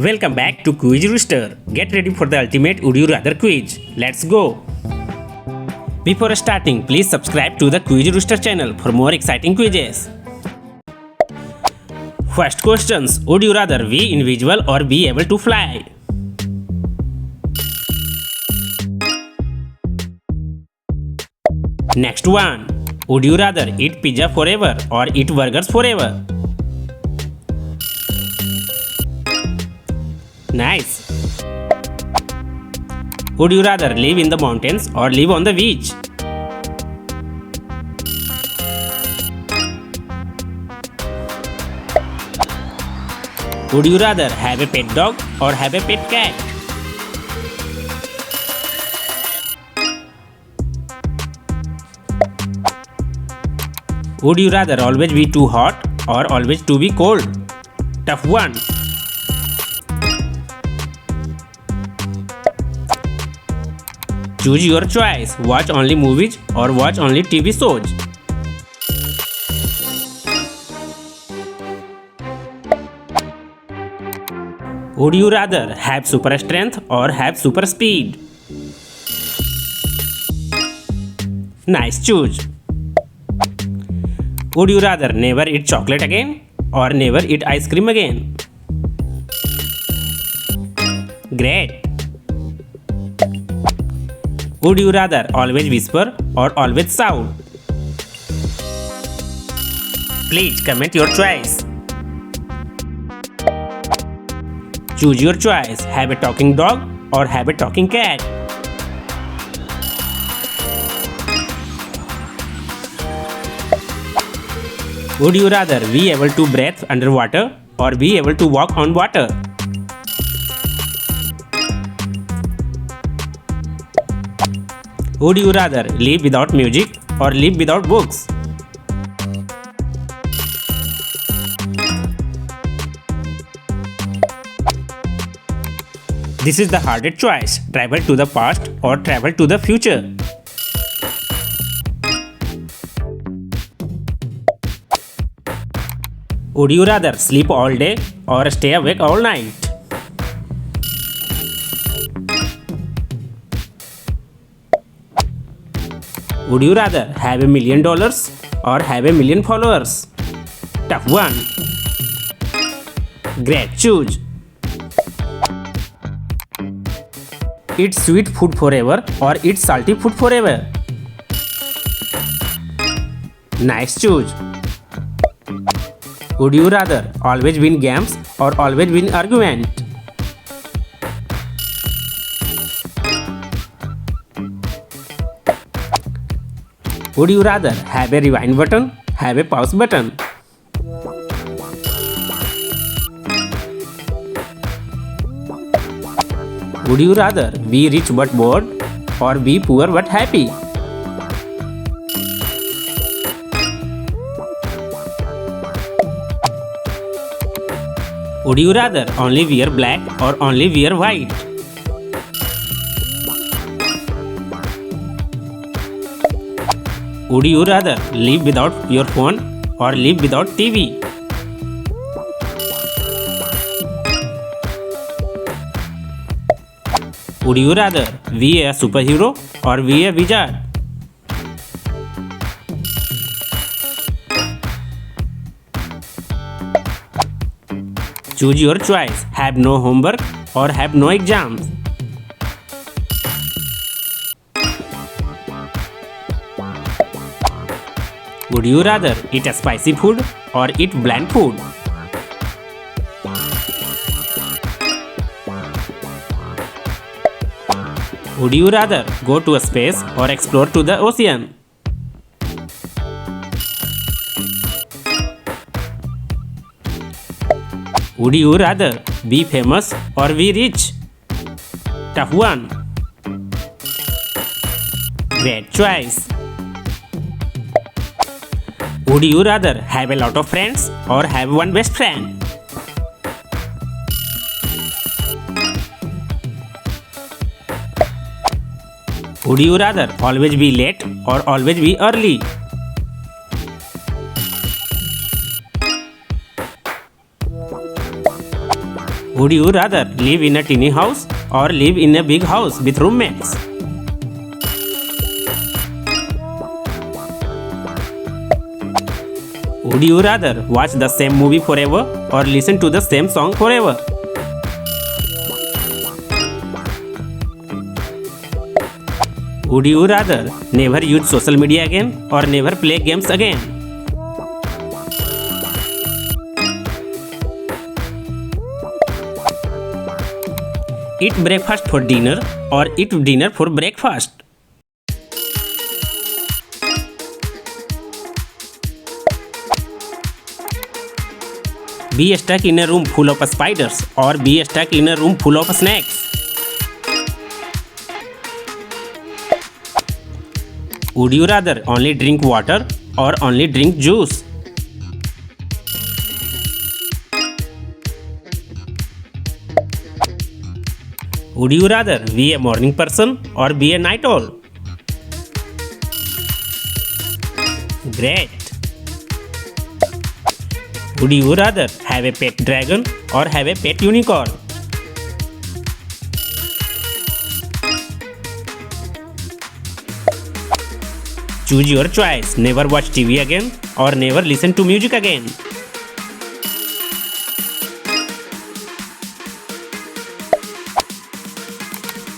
Welcome back to Quiz Rooster. Get ready for the ultimate Would You Rather quiz. Let's go. Before starting, please subscribe to the Quiz Rooster channel for more exciting quizzes. First questions. Would you rather be invisible or be able to fly? Next one. Would you rather eat pizza forever or eat burgers forever? Nice. Would you rather live in the mountains or live on the beach? Would you rather have a pet dog or have a pet cat? Would you rather always be too hot or always to be cold? Tough one. Choose your choice. Watch only movies or watch only TV shows. Would you rather have super strength or have super speed? Nice choose. Would you rather never eat chocolate again or never eat ice cream again? Great. Would you rather always whisper or always shout? Please comment your choice. Choose your choice. Have a talking dog or have a talking cat? Would you rather be able to breathe underwater or be able to walk on water? Would you rather live without music or live without books? This is the hardest choice. Travel to the past or travel to the future. Would you rather sleep all day or stay awake all night? Would you rather have $1 million or have 1 million followers? Tough one. Great choose. Eat sweet food forever or eat salty food forever? Nice choose. Would you rather always win games or always win argument? Would you rather have a rewind button, have a pause button? Would you rather be rich but bored or be poor but happy? Would you rather only wear black or only wear white? Would you rather live without your phone or live without TV? Would you rather be a superhero or be a wizard? Choose your choice. Have no homework or have no exams? Would you rather eat a spicy food or eat bland food? Would you rather go to space or explore to the ocean? Would you rather be famous or be rich? Tough one. Great choice. Would you rather have a lot of friends or have one best friend? Would you rather always be late or always be early? Would you rather live in a tiny house or live in a big house with roommates? Would you rather watch the same movie forever or listen to the same song forever? Would you rather never use social media again or never play games again? Eat breakfast for dinner or eat dinner for breakfast? Be stuck in a room full of spiders or be stuck in a room full of snakes? Would you rather only drink water or only drink juice? Would you rather be a morning person or be a night owl? Great! Would you rather have a pet dragon or have a pet unicorn? Choose your choice. Never watch TV again or never listen to music again.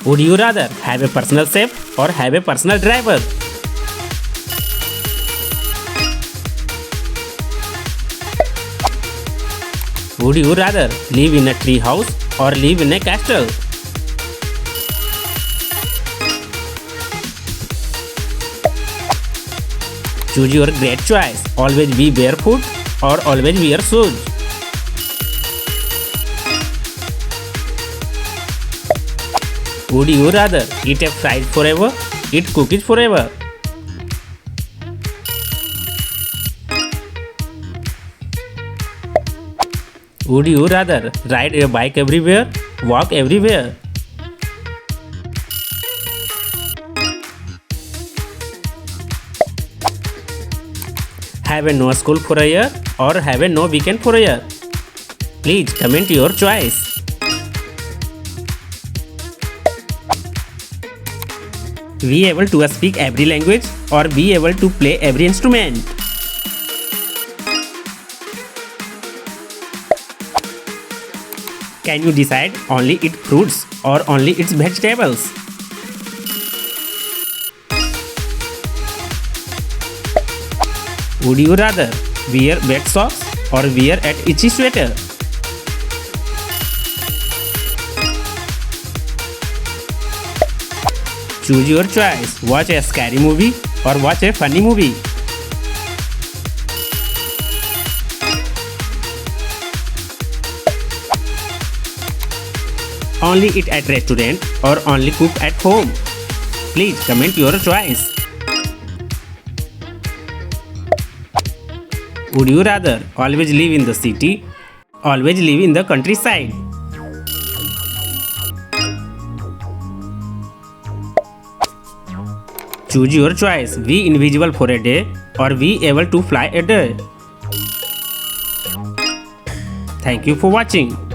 Would you rather have a personal chef or have a personal driver? Would you rather live in a tree house or live in a castle? Choose your great choice. Always be barefoot or always wear shoes. Would you rather eat a fries forever, eat cookies forever? Would you rather ride a bike everywhere, walk everywhere? Have a no school for a year or have a no weekend for a year? Please comment your choice. Be able to speak every language or be able to play every instrument? Can you decide only eat fruits or only eat vegetables? Would you rather wear wet socks or wear an itchy sweater? Choose your choice. Watch a scary movie or watch a funny movie. Only eat at restaurant or only cook at home? Please comment your choice. Would you rather always live in the city, always live in the countryside? Choose your choice. Be invisible for a day or be able to fly a day. Thank you for watching.